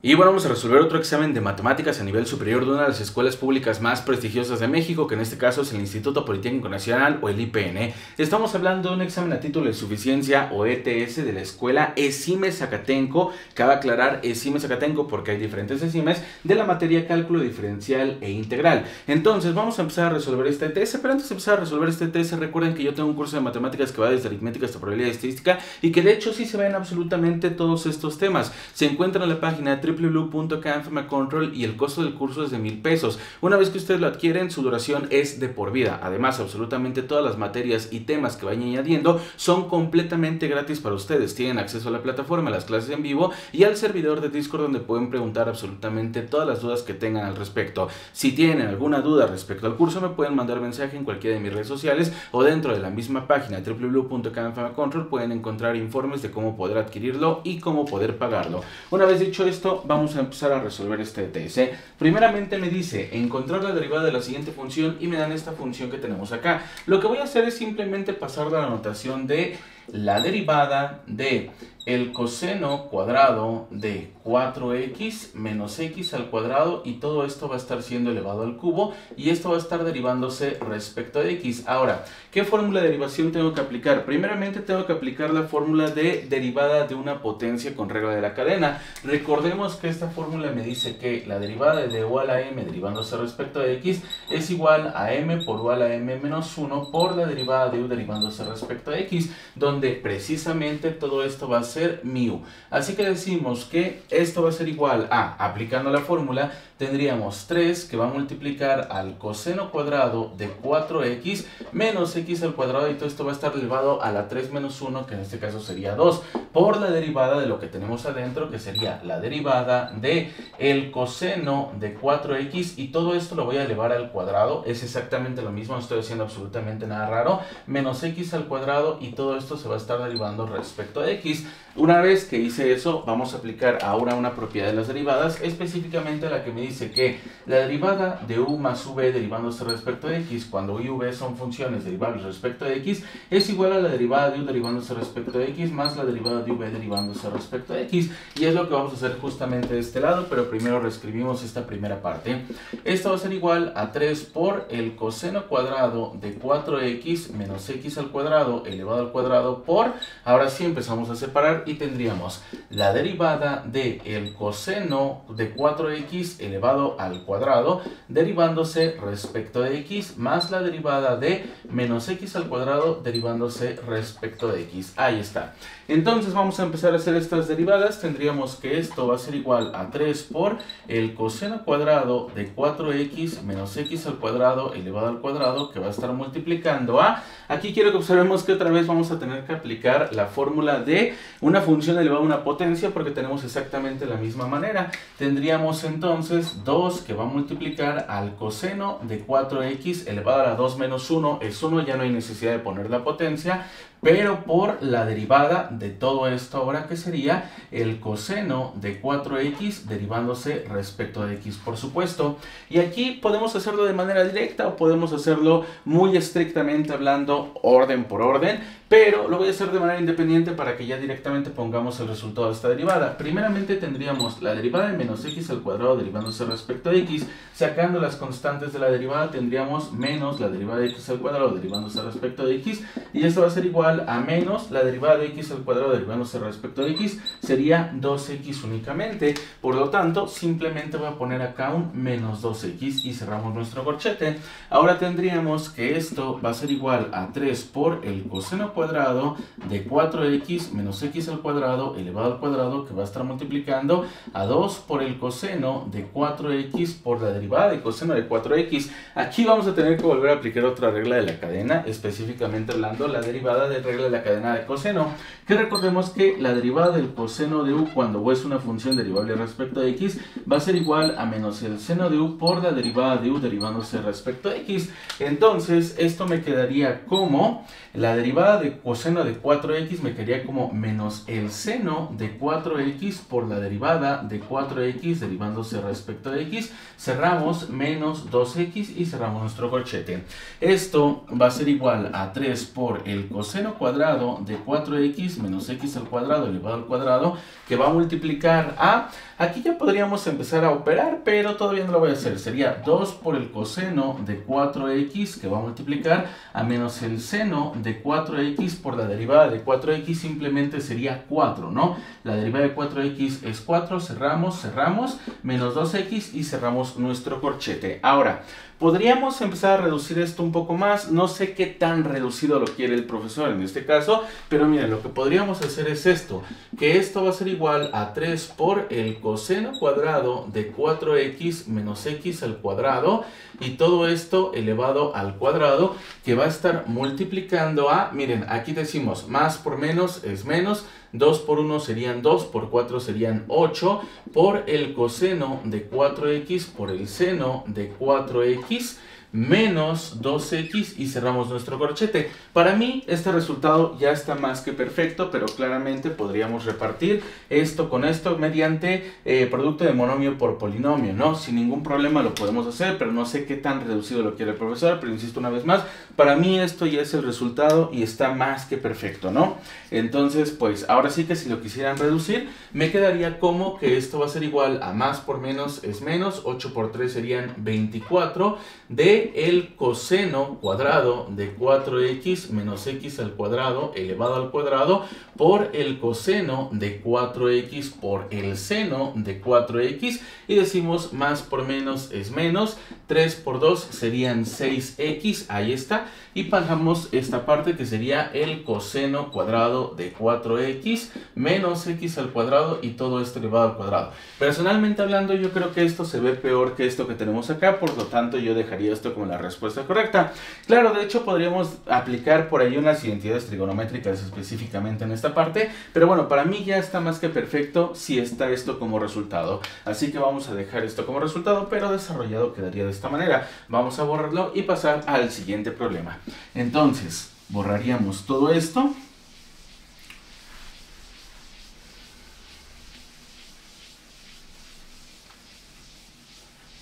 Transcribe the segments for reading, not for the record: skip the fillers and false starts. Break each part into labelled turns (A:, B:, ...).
A: Y bueno, vamos a resolver otro examen de matemáticas a nivel superior de una de las escuelas públicas más prestigiosas de México, que en este caso es el Instituto Politécnico Nacional o el IPN. Estamos hablando de un examen a título de suficiencia o ETS de la escuela ESIME Zacatenco. Cabe aclarar ESIME Zacatenco porque hay diferentes ESIMES de la materia cálculo diferencial e integral. Entonces vamos a empezar a resolver este ETS, pero antes de empezar a resolver este ETS recuerden que yo tengo un curso de matemáticas que va desde aritmética hasta probabilidad y estadística y que de hecho sí se ven absolutamente todos estos temas. Se encuentra en la página www.academycontrol y el costo del curso es de 1,000 pesos. Una vez que ustedes lo adquieren, su duración es de por vida. Además, absolutamente todas las materias y temas que vayan añadiendo son completamente gratis para ustedes. Tienen acceso a la plataforma, a las clases en vivo y al servidor de Discord donde pueden preguntar absolutamente todas las dudas que tengan al respecto. Si tienen alguna duda respecto al curso, me pueden mandar mensaje en cualquiera de mis redes sociales o dentro de la misma página www.academycontrol pueden encontrar informes de cómo poder adquirirlo y cómo poder pagarlo. Una vez dicho esto, vamos a empezar a resolver este ETS. Primeramente me dice encontrar la derivada de la siguiente función y me dan esta función que tenemos acá. Lo que voy a hacer es simplemente pasar la notación de la derivada de el coseno cuadrado de 4x menos x al cuadrado y todo esto va a estar siendo elevado al cubo y esto va a estar derivándose respecto a x. Ahora, ¿qué fórmula de derivación tengo que aplicar? Primeramente tengo que aplicar la fórmula de derivada de una potencia con regla de la cadena. Recordemos que esta fórmula me dice que la derivada de u a la m derivándose respecto a x es igual a m por u a la m menos 1 por la derivada de u derivándose respecto a x, donde precisamente todo esto va a ser mu. Así que decimos que esto va a ser igual a, aplicando la fórmula, tendríamos 3 que va a multiplicar al coseno cuadrado de 4x menos x al cuadrado y todo esto va a estar elevado a la 3 menos 1, que en este caso sería 2, por la derivada de lo que tenemos adentro, que sería la derivada de el coseno de 4x y todo esto lo voy a elevar al cuadrado, es exactamente lo mismo, no estoy haciendo absolutamente nada raro, menos x al cuadrado y todo esto se va a estar derivando respecto a x. Una vez que hice eso, vamos a aplicar ahora una propiedad de las derivadas, específicamente la que me dice que la derivada de u más v derivándose respecto a x, cuando u y v son funciones derivables respecto a x, es igual a la derivada de u derivándose respecto a x más la derivada de v derivándose respecto a x. Y es lo que vamos a hacer justamente de este lado, pero primero reescribimos esta primera parte. Esto va a ser igual a 3 por el coseno cuadrado de 4x menos x al cuadrado elevado al cuadrado por, ahora sí empezamos a separar y tendríamos la derivada de el coseno de 4x elevado al cuadrado derivándose respecto de x más la derivada de menos x al cuadrado derivándose respecto de x. Ahí está. Entonces vamos a empezar a hacer estas derivadas. Tendríamos que esto va a ser igual a 3 por el coseno cuadrado de 4x menos x al cuadrado elevado al cuadrado, que va a estar multiplicando a, aquí quiero que observemos que otra vez vamos a tener que aplicar la fórmula de una función elevada a una potencia porque tenemos exactamente la misma manera. Tendríamos entonces 2 que va a multiplicar al coseno de 4x elevado a la 2 menos 1, es 1, ya no hay necesidad de poner la potencia, pero por la derivada de todo esto ahora, que sería el coseno de 4x derivándose respecto de x, por supuesto. Y aquí podemos hacerlo de manera directa o podemos hacerlo muy estrictamente hablando orden por orden, pero lo voy a hacer de manera independiente para que ya directamente pongamos el resultado de esta derivada. Primeramente tendríamos la derivada de menos x al cuadrado derivándose respecto a x, sacando las constantes de la derivada tendríamos menos la derivada de x al cuadrado derivándose respecto de x, y esto va a ser igual a menos la derivada de x al cuadrado derivándose respecto de x, sería 2x únicamente. Por lo tanto, simplemente voy a poner acá un menos 2x y cerramos nuestro corchete. Ahora tendríamos que esto va a ser igual a 3 por el coseno cuadrado de 4x menos x al cuadrado elevado al cuadrado, que va a estar multiplicando a 2 por el coseno de 4x por la derivada de coseno de 4x. Aquí vamos a tener que volver a aplicar otra regla de la cadena, específicamente hablando la derivada de regla de la cadena de coseno, que recordemos que la derivada del coseno de u cuando u es una función derivable respecto a x va a ser igual a menos el seno de u por la derivada de u derivándose respecto a x. Entonces esto me quedaría como la derivada de coseno de 4x me quedaría como menos el seno de 4x por la derivada de 4x derivándose respecto a x, cerramos menos 2x y cerramos nuestro corchete. Esto va a ser igual a 3 por el coseno coseno cuadrado de 4x menos x al cuadrado elevado al cuadrado, que va a multiplicar a... Aquí ya podríamos empezar a operar, pero todavía no lo voy a hacer. Sería 2 por el coseno de 4x, que va a multiplicar a menos el seno de 4x por la derivada de 4x, simplemente sería 4, ¿no? La derivada de 4x es 4, cerramos, menos 2x y cerramos nuestro corchete. Ahora, podríamos empezar a reducir esto un poco más. No sé qué tan reducido lo quiere el profesor en este caso, pero miren, lo que podríamos hacer es esto, que esto va a ser igual a 3 por el coseno cuadrado de 4x menos x al cuadrado, y todo esto elevado al cuadrado, que va a estar multiplicando a, miren, aquí decimos más por menos es menos, 2 por 1 serían 2, por 4 serían 8, por el coseno de 4x por el seno de 4x menos 2x, y cerramos nuestro corchete. Para mí este resultado ya está más que perfecto, pero claramente podríamos repartir esto con esto mediante producto de monomio por polinomio, ¿no? Sin ningún problema lo podemos hacer, pero no sé qué tan reducido lo quiere el profesor, pero insisto una vez más, para mí esto ya es el resultado y está más que perfecto, ¿no? Entonces, pues ahora sí que si lo quisieran reducir, me quedaría como que esto va a ser igual a más por menos es menos, 8 por 3 serían 24, de el coseno cuadrado de 4x menos x al cuadrado elevado al cuadrado por el coseno de 4x por el seno de 4x, y decimos más por menos es menos, 3 por 2 serían 6x, ahí está, y bajamos esta parte que sería el coseno cuadrado de 4x menos x al cuadrado, y todo esto elevado al cuadrado. Personalmente hablando, yo creo que esto se ve peor que esto que tenemos acá, por lo tanto yo dejaría esto como la respuesta correcta. Claro, de hecho podríamos aplicar por ahí unas identidades trigonométricas específicamente en esta parte, pero bueno, para mí ya está más que perfecto si está esto como resultado. Así que vamos a dejar esto como resultado, pero desarrollado quedaría de esta manera. Vamos a borrarlo y pasar al siguiente problema. Entonces, borraríamos todo esto.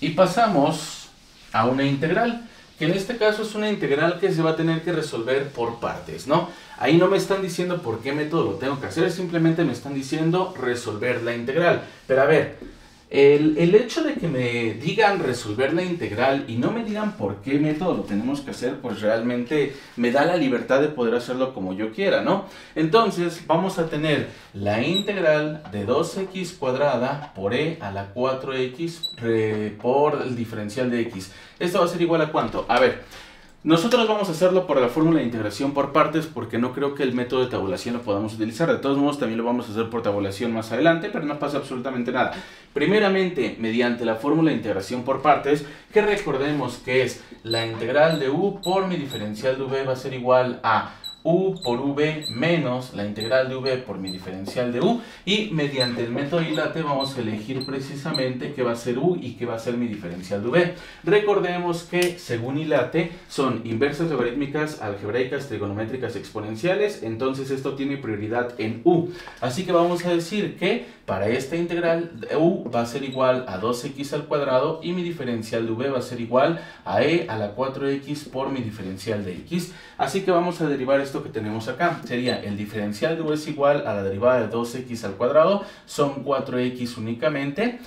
A: Y pasamos a una integral, que en este caso es una integral que se va a tener que resolver por partes, ¿no? Ahí no me están diciendo por qué método lo tengo que hacer, simplemente me están diciendo resolver la integral. Pero a ver, el hecho de que me digan resolver la integral y no me digan por qué método lo tenemos que hacer, pues realmente me da la libertad de poder hacerlo como yo quiera, ¿no? Entonces vamos a tener la integral de 2x cuadrada por e a la 4x por el diferencial de x. Esto va a ser igual a ¿cuánto? A ver, nosotros vamos a hacerlo por la fórmula de integración por partes, porque no creo que el método de tabulación lo podamos utilizar. De todos modos, también lo vamos a hacer por tabulación más adelante, pero no pasa absolutamente nada. Primeramente, mediante la fórmula de integración por partes, que recordemos que es la integral de u por mi diferencial de v va a ser igual a u por v menos la integral de v por mi diferencial de u, y mediante el método dilate vamos a elegir precisamente qué va a ser u y qué va a ser mi diferencial de v. Recordemos que según dilate son inversas logarítmicas, algebraicas, trigonométricas, exponenciales, entonces esto tiene prioridad en u. Así que vamos a decir que para esta integral u va a ser igual a 2x al cuadrado y mi diferencial de v va a ser igual a e a la 4x por mi diferencial de x. Así que vamos a derivar esto que tenemos acá. Sería el diferencial de v es igual a la derivada de 2x al cuadrado, son 4x únicamente,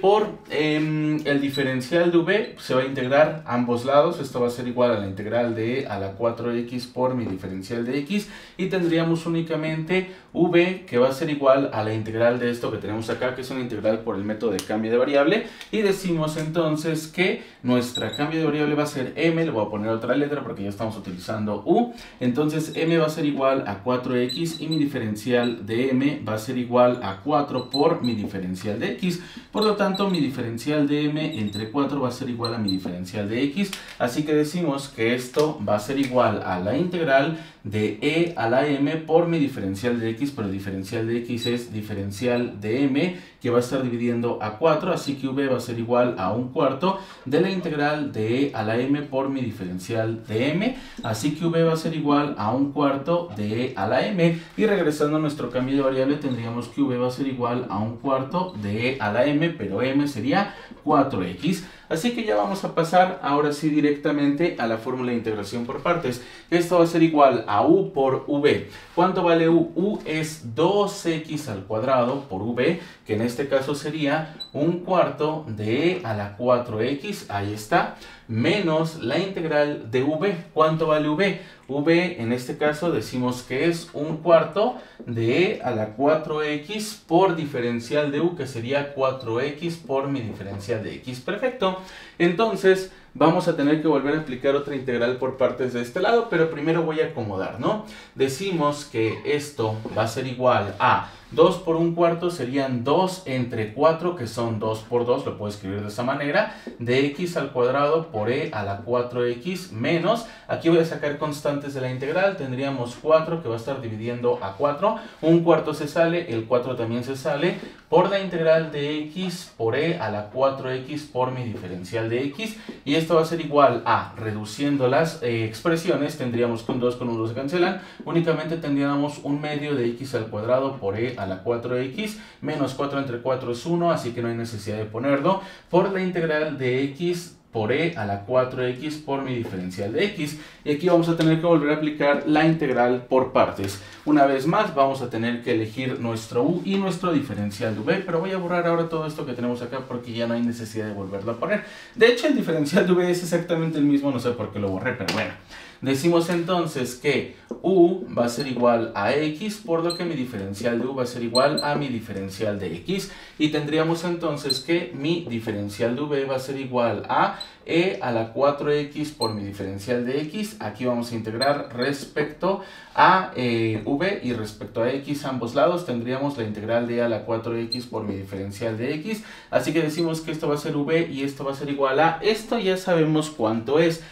A: por el diferencial de v se va a integrar ambos lados. Esto va a ser igual a la integral de e a la 4x por mi diferencial de x, y tendríamos únicamente v que va a ser igual a la integral de esto que tenemos acá, que es una integral por el método de cambio de variable, y decimos entonces que nuestra cambio de variable va a ser m, le voy a poner otra letra porque ya estamos utilizando u, entonces m va a ser igual a 4x y mi diferencial de m va a ser igual a 4 por mi diferencial de x, por lo tanto mi diferencial de m entre 4 va a ser igual a mi diferencial de x, así que decimos que esto va a ser igual a la integral de e a la m por mi diferencial de x, pero el diferencial de x es diferencial de m, que va a estar dividiendo a 4, así que v va a ser igual a 1/4 de la integral de e a la m por mi diferencial de m, así que v va a ser igual a 1/4 de e a la m, y regresando a nuestro cambio de variable tendríamos que v va a ser igual a 1/4 de e a la m, pero m sería 4x. Así que ya vamos a pasar ahora sí directamente a la fórmula de integración por partes. Esto va a ser igual a u por v. ¿Cuánto vale u? U es 2x al cuadrado por v, que en este caso sería un cuarto de e a la 4x, ahí está, menos la integral de v. ¿Cuánto vale v? V en este caso decimos que es un cuarto de e a la 4x por diferencial de u, que sería 4x por mi diferencial de x. Perfecto. Entonces vamos a tener que volver a aplicar otra integral por partes de este lado, pero primero voy a acomodar, ¿no? Decimos que esto va a ser igual a 2 por un cuarto serían 2 entre 4, que son 2 por 2, lo puedo escribir de esta manera, de x al cuadrado por e a la 4x menos, aquí voy a sacar constantes de la integral, tendríamos 4 que va a estar dividiendo a 4, un cuarto se sale, el 4 también se sale, por la integral de x por e a la 4x por mi diferencial de x, y esto va a ser igual a, reduciendo las expresiones, tendríamos que un 2 con un 2 se cancelan, únicamente tendríamos un medio de x al cuadrado por e a la 4x, menos 4 entre 4 es 1, así que no hay necesidad de ponerlo, por la integral de x por e a la 4x por mi diferencial de x. Y aquí vamos a tener que volver a aplicar la integral por partes. Una vez más vamos a tener que elegir nuestro u y nuestro diferencial de v, pero voy a borrar ahora todo esto que tenemos acá porque ya no hay necesidad de volverlo a poner. De hecho el diferencial de v es exactamente el mismo, no sé por qué lo borré, pero bueno. Decimos entonces que u va a ser igual a x, por lo que mi diferencial de u va a ser igual a mi diferencial de x. Y tendríamos entonces que mi diferencial de v va a ser igual a e a la 4x por mi diferencial de x. Aquí vamos a integrar respecto a v y respecto a x a ambos lados. Tendríamos la integral de e a la 4x por mi diferencial de x. Así que decimos que esto va a ser v y esto va a ser igual a, esto ya sabemos cuánto es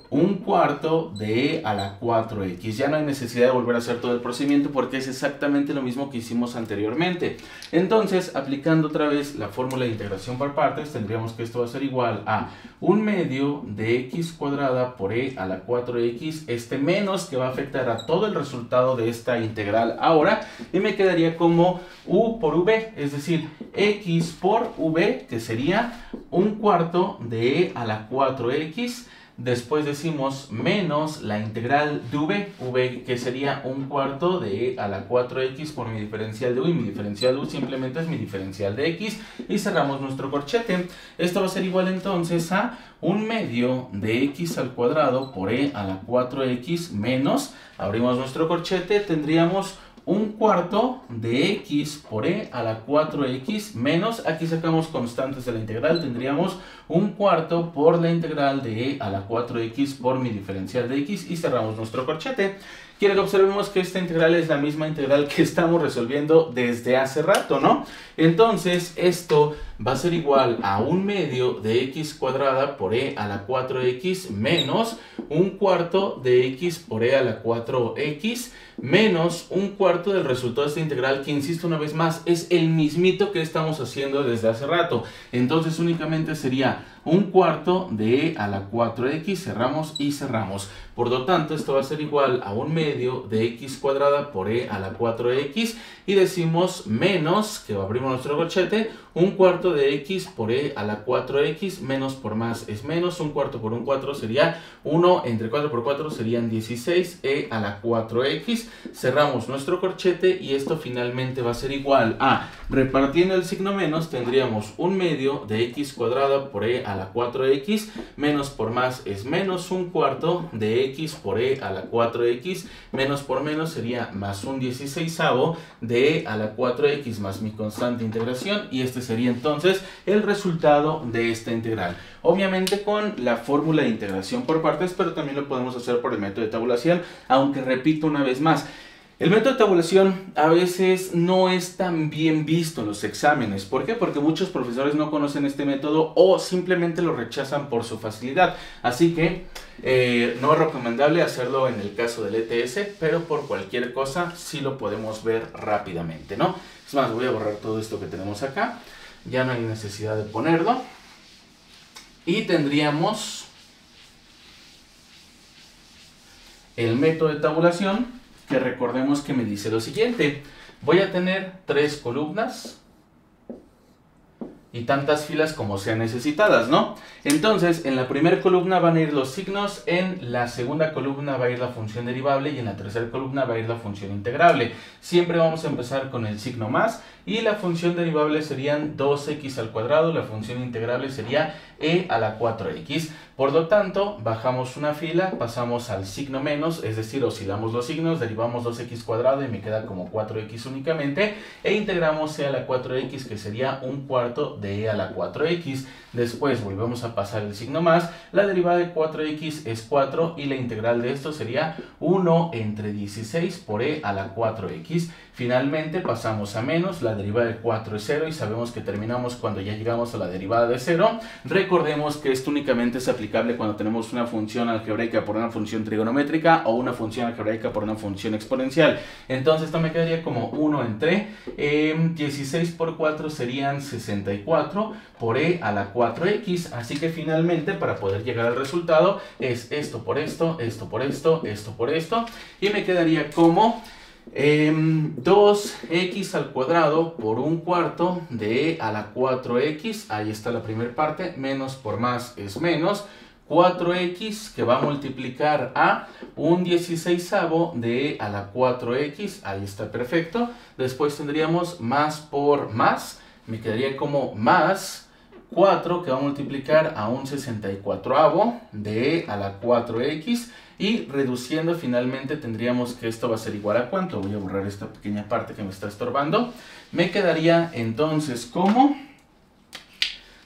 A: un cuarto de e a la 4x. Ya no hay necesidad de volver a hacer todo el procedimiento porque es exactamente lo mismo que hicimos anteriormente. Entonces, aplicando otra vez la fórmula de integración por partes, tendríamos que esto va a ser igual a un medio de x cuadrada por e a la 4x, este menos que va a afectar a todo el resultado de esta integral ahora, y me quedaría como u por v, es decir, x por v, que sería un cuarto de e a la 4x. Después decimos menos la integral de v, que sería un cuarto de e a la 4x por mi diferencial de u, y mi diferencial de u simplemente es mi diferencial de x, y cerramos nuestro corchete. Esto va a ser igual entonces a un medio de x al cuadrado por e a la 4x menos, abrimos nuestro corchete, tendríamos un cuarto de x por e a la 4x menos, aquí sacamos constantes de la integral, tendríamos un cuarto por la integral de e a la 4x por mi diferencial de x, y cerramos nuestro corchete. Quiero que observemos que esta integral es la misma integral que estamos resolviendo desde hace rato, ¿no? Entonces, esto va a ser igual a un medio de x cuadrada por e a la 4x menos un cuarto de x por e a la 4x menos un cuarto del resultado de esta integral, que insisto una vez más, es el mismito que estamos haciendo desde hace rato. Entonces, únicamente sería un cuarto de e a la 4x, cerramos y cerramos. Por lo tanto, esto va a ser igual a un medio de x cuadrada por e a la 4x, y decimos menos, que abrimos nuestro corchete, un cuarto de x por e a la 4x, menos por más es menos, un cuarto por un 4 sería 1 entre 4 por 4 serían 16, e a la 4x, cerramos nuestro corchete, y esto finalmente va a ser igual a, repartiendo el signo menos, tendríamos un medio de x cuadrada por e a la 4x, menos por más es menos, un cuarto de x por e a la 4x, menos por menos sería más un 16avo de e a la 4x más mi constante de integración, y este sería entonces el resultado de esta integral. Obviamente con la fórmula de integración por partes, pero también lo podemos hacer por el método de tabulación, aunque repito una vez más, el método de tabulación a veces no es tan bien visto en los exámenes. ¿Por qué? Porque muchos profesores no conocen este método o simplemente lo rechazan por su facilidad. Así que no es recomendable hacerlo en el caso del ETS, pero por cualquier cosa sí lo podemos ver rápidamente, ¿no? Es más, voy a borrar todo esto que tenemos acá. Ya no hay necesidad de ponerlo. Y tendríamos el método de tabulación, que recordemos que me dice lo siguiente. Voy a tener 3 columnas y tantas filas como sean necesitadas, ¿no? Entonces, en la primera columna van a ir los signos, en la segunda columna va a ir la función derivable y en la tercera columna va a ir la función integrable. Siempre vamos a empezar con el signo más y la función derivable serían 2x al cuadrado, la función integrable sería e a la 4x. Por lo tanto, bajamos una fila, pasamos al signo menos, es decir, oscilamos los signos, derivamos 2x cuadrado y me queda como 4x únicamente, e integramos e a la 4x, que sería un cuarto de e a la 4x. Después volvemos a pasar el signo más, la derivada de 4x es 4 y la integral de esto sería 1 entre 16 por e a la 4x. Finalmente pasamos a menos, la derivada de 4 es 0 y sabemos que terminamos cuando ya llegamos a la derivada de 0. Recordemos que esto únicamente es aplicable cuando tenemos una función algebraica por una función trigonométrica o una función algebraica por una función exponencial. Entonces esto me quedaría como 1 entre 16 por 4 serían 64 por e a la 4x. Así que finalmente, para poder llegar al resultado, es esto por esto, esto por esto, esto por esto, y me quedaría como 2x al cuadrado por un cuarto de e a la 4x, ahí está la primera parte, menos por más es menos, 4x que va a multiplicar a un 16avo de e a la 4x, ahí está perfecto. Después tendríamos más por más, me quedaría como más 4 que va a multiplicar a un 64avo de e a la 4x. Y reduciendo finalmente tendríamos que esto va a ser igual a ¿cuánto? Voy a borrar esta pequeña parte que me está estorbando. Me quedaría entonces como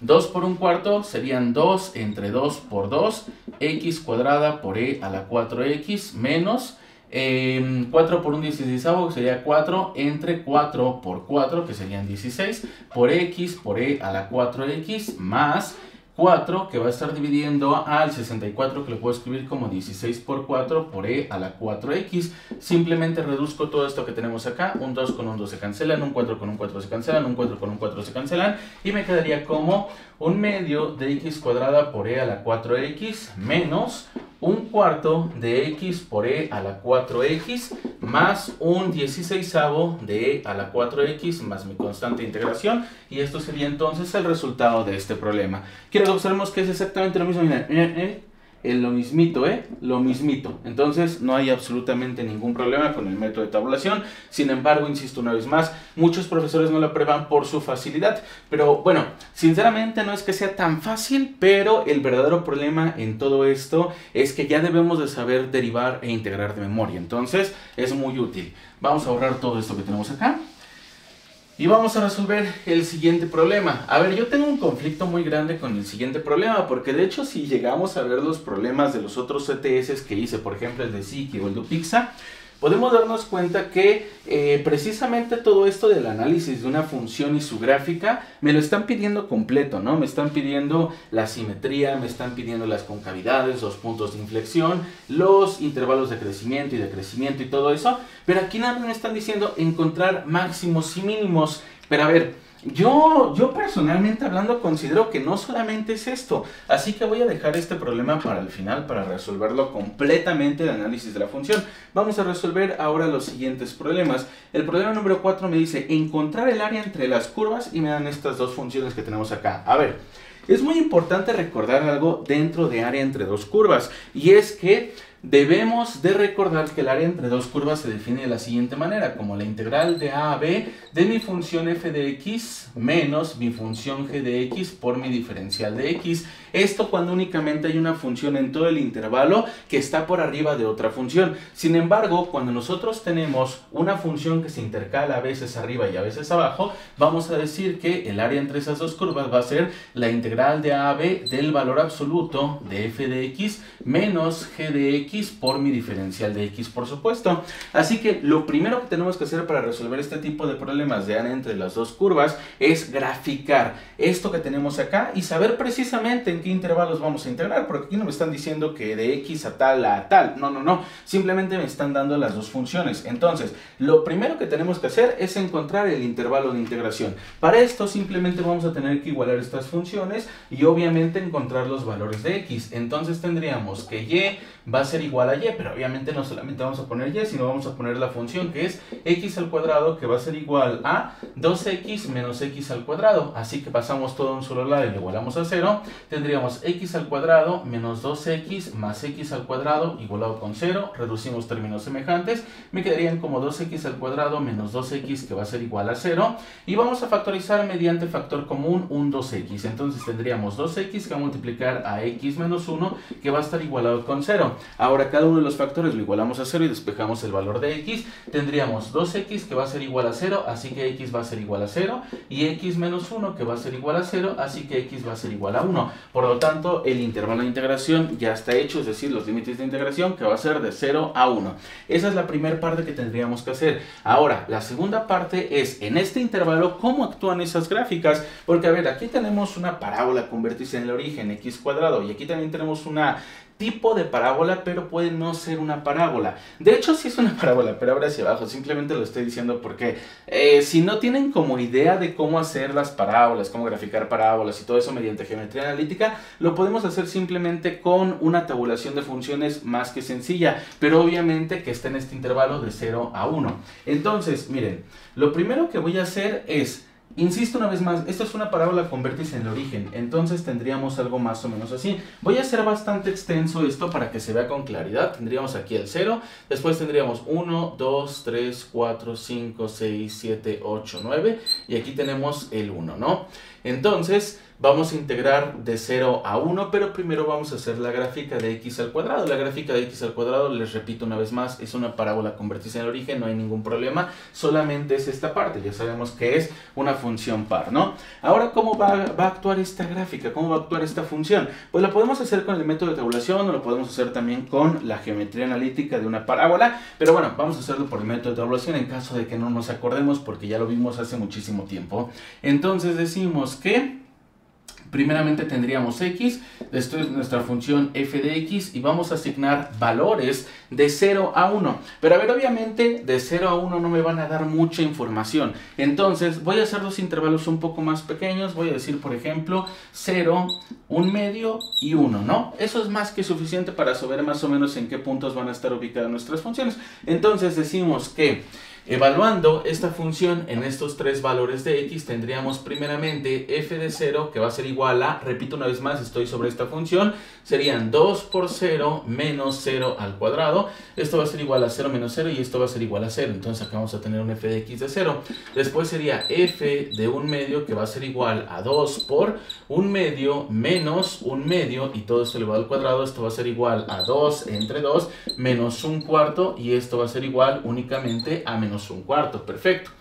A: 2 por un cuarto serían 2 entre 2 por 2, x cuadrada por e a la 4x menos 4 por un 16avo sería 4 entre 4 por 4 que serían 16 por x por e a la 4x más 4 que va a estar dividiendo al 64 que lo puedo escribir como 16 por 4 por e a la 4x. Simplemente reduzco todo esto que tenemos acá, un 2 con un 2 se cancelan, un 4 con un 4 se cancelan, un 4 con un 4 se cancelan y me quedaría como un medio de x cuadrada por e a la 4x menos un cuarto de x por e a la 4x más un 16avo de e a la 4x más mi constante de integración, y esto sería entonces el resultado de este problema. Quiero que observemos que es exactamente lo mismo, miren, lo mismito, lo mismito. Entonces no hay absolutamente ningún problema con el método de tabulación. Sin embargo, insisto una vez más, muchos profesores no lo aprueban por su facilidad. Pero bueno, sinceramente no es que sea tan fácil, pero el verdadero problema en todo esto es que ya debemos de saber derivar e integrar de memoria. Entonces es muy útil. Vamos a borrar todo esto que tenemos acá. Y vamos a resolver el siguiente problema. A ver, yo tengo un conflicto muy grande con el siguiente problema, porque de hecho si llegamos a ver los problemas de los otros ETS que hice, por ejemplo el de Siki o el de Upixa, podemos darnos cuenta que precisamente todo esto del análisis de una función y su gráfica me lo están pidiendo completo, ¿no? Me están pidiendo la simetría, me están pidiendo las concavidades, los puntos de inflexión, los intervalos de crecimiento y todo eso. Pero aquí nada más me están diciendo encontrar máximos y mínimos. Pero a ver, yo personalmente hablando considero que no solamente es esto, así que voy a dejar este problema para el final para resolverlo completamente el análisis de la función. Vamos a resolver ahora los siguientes problemas. El problema número 4 me dice encontrar el área entre las curvas y me dan estas dos funciones que tenemos acá. A ver, es muy importante recordar algo dentro de área entre dos curvas, y es que debemos de recordar que el área entre dos curvas se define de la siguiente manera, como la integral de a b de mi función f de x menos mi función g de x por mi diferencial de x. Esto cuando únicamente hay una función en todo el intervalo que está por arriba de otra función. Sin embargo, cuando nosotros tenemos una función que se intercala a veces arriba y a veces abajo, vamos a decir que el área entre esas dos curvas va a ser la integral de a b del valor absoluto de f de x menos g de x por mi diferencial de x, por supuesto. Así que lo primero que tenemos que hacer para resolver este tipo de problemas de área entre las dos curvas es graficar esto que tenemos acá y saber precisamente en qué intervalos vamos a integrar, porque aquí no me están diciendo que de x a tal, no, simplemente me están dando las dos funciones. Entonces, lo primero que tenemos que hacer es encontrar el intervalo de integración. Para esto simplemente vamos a tener que igualar estas funciones y obviamente encontrar los valores de x. Entonces tendríamos que y va a ser ser igual a y, pero obviamente no solamente vamos a poner y, sino vamos a poner la función que es x al cuadrado, que va a ser igual a 2x menos x al cuadrado. Así que pasamos todo a un solo lado y lo igualamos a 0. Tendríamos x al cuadrado menos 2x más x al cuadrado igualado con 0. Reducimos términos semejantes. Me quedarían como 2x al cuadrado menos 2x, que va a ser igual a 0. Y vamos a factorizar mediante factor común un 2x. Entonces tendríamos 2x que va a multiplicar a x menos 1, que va a estar igualado con 0. Ahora cada uno de los factores lo igualamos a 0 y despejamos el valor de x. Tendríamos 2x que va a ser igual a 0, así que x va a ser igual a 0. Y x menos 1 que va a ser igual a 0, así que x va a ser igual a 1. Por lo tanto, el intervalo de integración ya está hecho, es decir, los límites de integración, que va a ser de 0 a 1. Esa es la primera parte que tendríamos que hacer. Ahora, la segunda parte es, en este intervalo, ¿cómo actúan esas gráficas? Porque, a ver, aquí tenemos una parábola con vértice en el origen, x cuadrado, y aquí también tenemos una tipo de parábola, pero puede no ser una parábola. De hecho, sí es una parábola, pero ahora hacia abajo. Simplemente lo estoy diciendo porque si no tienen como idea de cómo hacer las parábolas, cómo graficar parábolas y todo eso mediante geometría analítica, lo podemos hacer simplemente con una tabulación de funciones más que sencilla, pero obviamente que está en este intervalo de 0 a 1. Entonces, miren, lo primero que voy a hacer es, insisto una vez más, esto es una parábola con vértice en el origen, entonces tendríamos algo más o menos así. Voy a hacer bastante extenso esto para que se vea con claridad. Tendríamos aquí el 0, después tendríamos 1, 2, 3, 4, 5, 6, 7, 8, 9 y aquí tenemos el 1, ¿no? Entonces vamos a integrar de 0 a 1, pero primero vamos a hacer la gráfica de x al cuadrado. La gráfica de x al cuadrado, les repito una vez más, es una parábola con vértice en el origen, no hay ningún problema, solamente es esta parte, ya sabemos que es una función par, ¿no? Ahora, ¿cómo va a actuar esta gráfica? ¿Cómo va a actuar esta función? Pues la podemos hacer con el método de tabulación o lo podemos hacer también con la geometría analítica de una parábola, pero bueno, vamos a hacerlo por el método de tabulación en caso de que no nos acordemos porque ya lo vimos hace muchísimo tiempo. Entonces decimos que primeramente tendríamos x, esto es nuestra función f de x y vamos a asignar valores de 0 a 1. Pero a ver, obviamente de 0 a 1 no me van a dar mucha información. Entonces voy a hacer dos intervalos un poco más pequeños. Voy a decir, por ejemplo, 0, 1 medio y 1, ¿no? Eso es más que suficiente para saber más o menos en qué puntos van a estar ubicadas nuestras funciones. Entonces decimos que evaluando esta función en estos tres valores de x, tendríamos primeramente f de 0, que va a ser igual a, repito una vez más, estoy sobre esta función, serían 2 por 0 menos 0 al cuadrado. Esto va a ser igual a 0 menos 0 y esto va a ser igual a 0. Entonces acá vamos a tener un f de x de 0. Después sería f de 1 medio, que va a ser igual a 2 por 1 medio menos 1 medio, y todo esto elevado al cuadrado. Esto va a ser igual a 2 entre 2 menos 1 cuarto, y esto va a ser igual únicamente a menos 1 cuarto. Perfecto.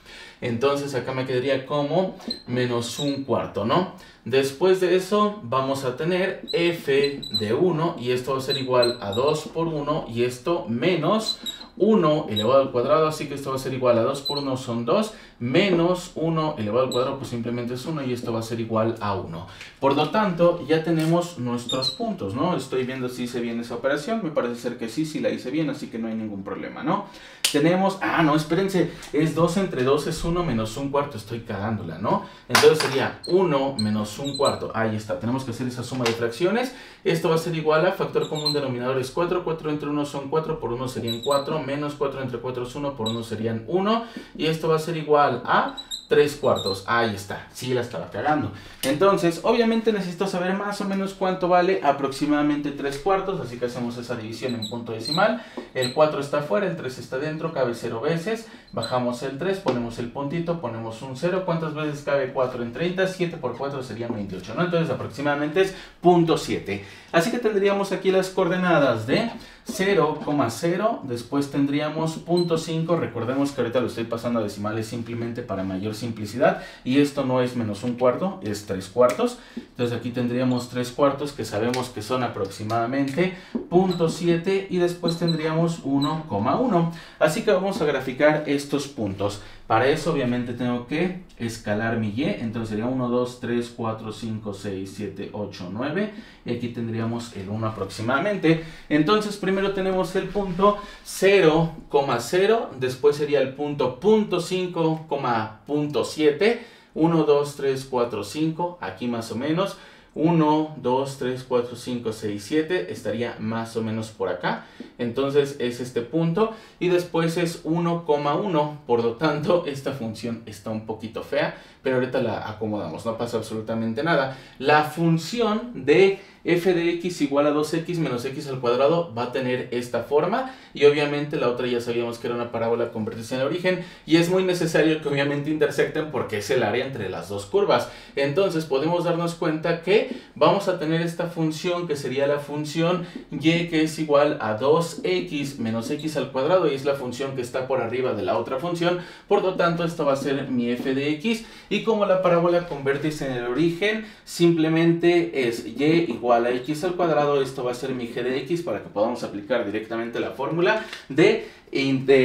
A: Entonces acá me quedaría como menos 1 cuarto, ¿no? Después de eso vamos a tener f de 1 y esto va a ser igual a 2 por 1 y esto menos 1 elevado al cuadrado, así que esto va a ser igual a 2 por 1 son 2, menos 1 elevado al cuadrado pues simplemente es 1 y esto va a ser igual a 1. Por lo tanto, ya tenemos nuestros puntos, ¿no? Estoy viendo si hice bien esa operación, me parece ser que sí, sí la hice bien, así que no hay ningún problema, ¿no? Tenemos, no, espérense, es 2 entre 2 es 1 menos 1 cuarto, estoy cagándola, ¿no? Entonces sería 1 menos 1 cuarto, ahí está, tenemos que hacer esa suma de fracciones. Esto va a ser igual a factor común denominador es 4, 4 entre 1 son 4, por 1 serían 4, menos 4 entre 4 es 1, por 1 serían 1, y esto va a ser igual a 3 cuartos, ahí está, sí la estaba cagando. Entonces, obviamente necesito saber más o menos cuánto vale aproximadamente 3 cuartos, así que hacemos esa división en punto decimal. El 4 está afuera, el 3 está dentro, cabe 0 veces, bajamos el 3, ponemos el puntito, ponemos un 0, ¿cuántas veces cabe 4 en 30? 7 por 4 serían 28, ¿no? Entonces aproximadamente es 0.7. Así que tendríamos aquí las coordenadas de 0,0, después tendríamos 0.5, recordemos que ahorita lo estoy pasando a decimales simplemente para mayor simplicidad, y esto no es menos 1 cuarto, es 3 cuartos, entonces aquí tendríamos 3 cuartos que sabemos que son aproximadamente 0.7 y después tendríamos 1,1, así que vamos a graficar estos puntos. Para eso obviamente tengo que escalar mi y, entonces sería 1, 2, 3, 4, 5, 6, 7, 8, 9 y aquí tendríamos el 1 aproximadamente. Entonces primero tenemos el punto 0,0, después sería el punto 0.5, 0.7, 1, 2, 3, 4, 5, aquí más o menos. 1, 2, 3, 4, 5, 6, 7, estaría más o menos por acá. Entonces es este punto y después es 1,1, por lo tanto esta función está un poquito fea, pero ahorita la acomodamos, no pasa absolutamente nada. La función de f de x igual a 2x menos x al cuadrado va a tener esta forma y obviamente la otra ya sabíamos que era una parábola con vértice en el origen y es muy necesario que obviamente intersecten porque es el área entre las dos curvas. Entonces podemos darnos cuenta que vamos a tener esta función que sería la función y que es igual a 2x menos x al cuadrado y es la función que está por arriba de la otra función, por lo tanto esto va a ser mi f de x y como la parábola con vértice en el origen simplemente es y igual a x al cuadrado, esto va a ser mi g de x para que podamos aplicar directamente la fórmula de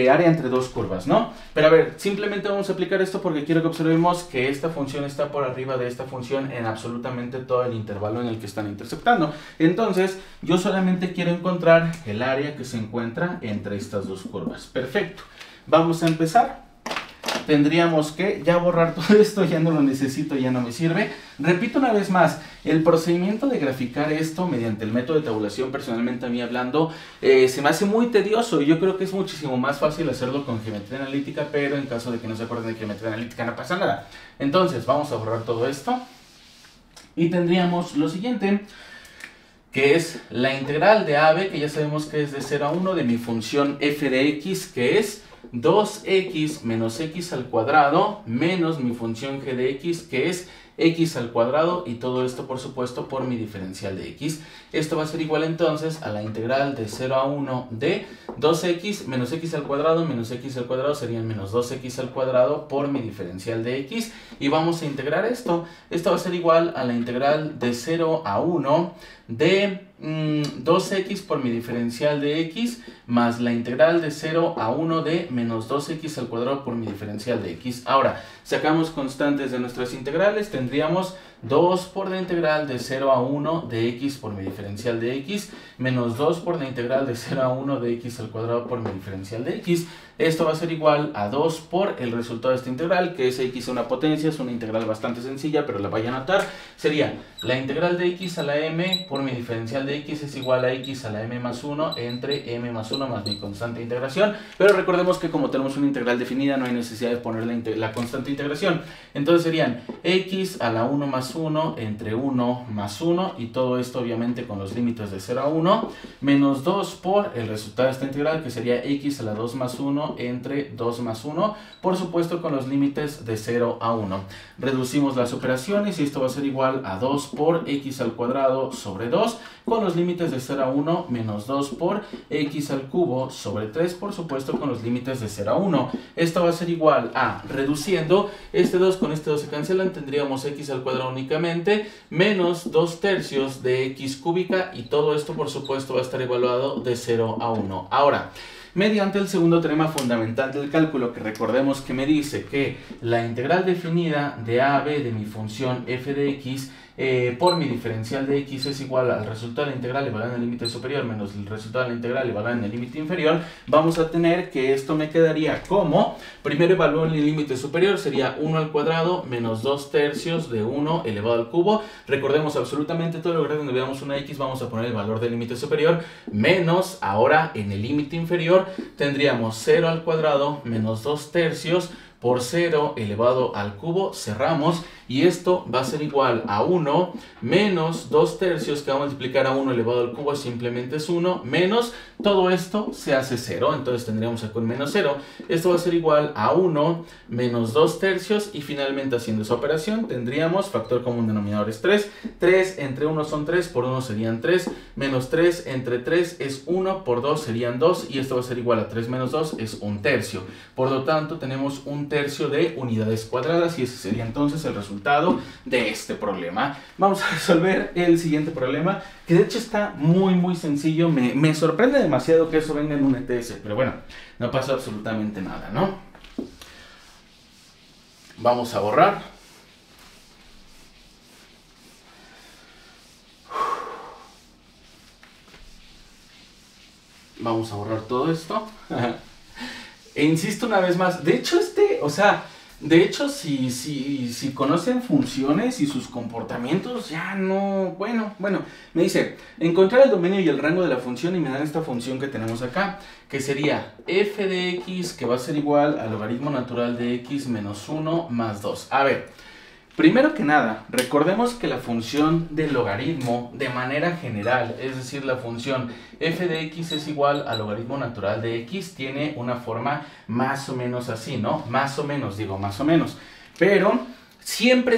A: área entre dos curvas, ¿no? Pero a ver, simplemente vamos a aplicar esto porque quiero que observemos que esta función está por arriba de esta función en absolutamente todo el intervalo en el que están intersectando. Entonces, yo solamente quiero encontrar el área que se encuentra entre estas dos curvas. Perfecto. Vamos a empezar. Tendríamos que ya borrar todo esto, ya no lo necesito, ya no me sirve. Repito una vez más, el procedimiento de graficar esto mediante el método de tabulación, personalmente a mí hablando, se me hace muy tedioso y yo creo que es muchísimo más fácil hacerlo con geometría analítica, pero en caso de que no se acuerden de geometría analítica no pasa nada. Entonces vamos a borrar todo esto y tendríamos lo siguiente, que es la integral de AB, que ya sabemos que es de 0 a 1 de mi función f de x, que es 2x menos x al cuadrado menos mi función g de x, que es x al cuadrado, y todo esto por supuesto por mi diferencial de x. Esto va a ser igual entonces a la integral de 0 a 1 de 2x menos x al cuadrado menos x al cuadrado serían menos 2x al cuadrado por mi diferencial de x, y vamos a integrar esto. Esto va a ser igual a la integral de 0 a 1 de 2x por mi diferencial de x más la integral de 0 a 1 de menos 2x al cuadrado por mi diferencial de x. Ahora, sacamos constantes de nuestras integrales, tendríamos 2 por la integral de 0 a 1 de x por mi diferencial de x menos 2 por la integral de 0 a 1 de x al cuadrado por mi diferencial de x. Esto va a ser igual a 2 por el resultado de esta integral, que es x a una potencia, es una integral bastante sencilla, pero la vaya a anotar. Sería la integral de x a la m por mi diferencial de x es igual a x a la m más 1 entre m más 1 más mi constante de integración. Pero recordemos que como tenemos una integral definida, no hay necesidad de poner la constante de integración. Entonces serían x a la 1 más 1 entre 1 más 1, y todo esto obviamente con los límites de 0 a 1, menos 2 por el resultado de esta integral, que sería x a la 2 más 1 entre 2 más 1, por supuesto con los límites de 0 a 1. Reducimos las operaciones y esto va a ser igual a 2 por x al cuadrado sobre 2, con los límites de 0 a 1, menos 2 por x al cubo sobre 3, por supuesto con los límites de 0 a 1. Esto va a ser igual a, reduciendo, este 2 con este 2 se cancelan, tendríamos x al cuadrado únicamente, menos 2 tercios de x cúbica, y todo esto por supuesto va a estar evaluado de 0 a 1. Ahora, mediante el segundo teorema fundamental del cálculo, que recordemos que me dice que la integral definida de a a b de mi función f de x por mi diferencial de x es igual al resultado de la integral evaluada en el límite superior menos el resultado de la integral evaluada en el límite inferior, vamos a tener que esto me quedaría como, primero evalúo en el límite superior, sería 1 al cuadrado menos 2 tercios de 1 elevado al cubo. Recordemos absolutamente todo lugar donde veamos una x vamos a poner el valor del límite superior, menos, ahora en el límite inferior tendríamos 0 al cuadrado menos 2 tercios por 0 elevado al cubo, cerramos, y esto va a ser igual a 1 menos 2 tercios, que va a multiplicar a 1 elevado al cubo, simplemente es 1, menos, todo esto se hace 0, entonces tendríamos aquí un menos 0, esto va a ser igual a 1 menos 2 tercios, y finalmente haciendo esa operación tendríamos factor común denominador es 3, 3 entre 1 son 3, por 1 serían 3, menos 3 entre 3 es 1, por 2 serían 2, y esto va a ser igual a 3 menos 2 es 1 tercio, por lo tanto tenemos 1 tercio de unidades cuadradas, y ese sería entonces el resultado de este problema. Vamos a resolver el siguiente problema, que de hecho está muy sencillo. Me sorprende demasiado que eso venga en un ETS, pero bueno, no pasa absolutamente nada, ¿no? Vamos a borrar. Vamos a borrar todo esto. E insisto una vez más, de hecho o sea, De hecho, si conocen funciones y sus comportamientos, ya no... Bueno, me dice, encontrar el dominio y el rango de la función y me dan esta función que tenemos acá, que sería f de x, que va a ser igual al logaritmo natural de x menos 1 más 2. A ver, primero que nada, recordemos que la función del logaritmo de manera general, es decir, la función f de x es igual al logaritmo natural de x, tiene una forma más o menos así, ¿no? Más o menos, digo más o menos. Pero siempre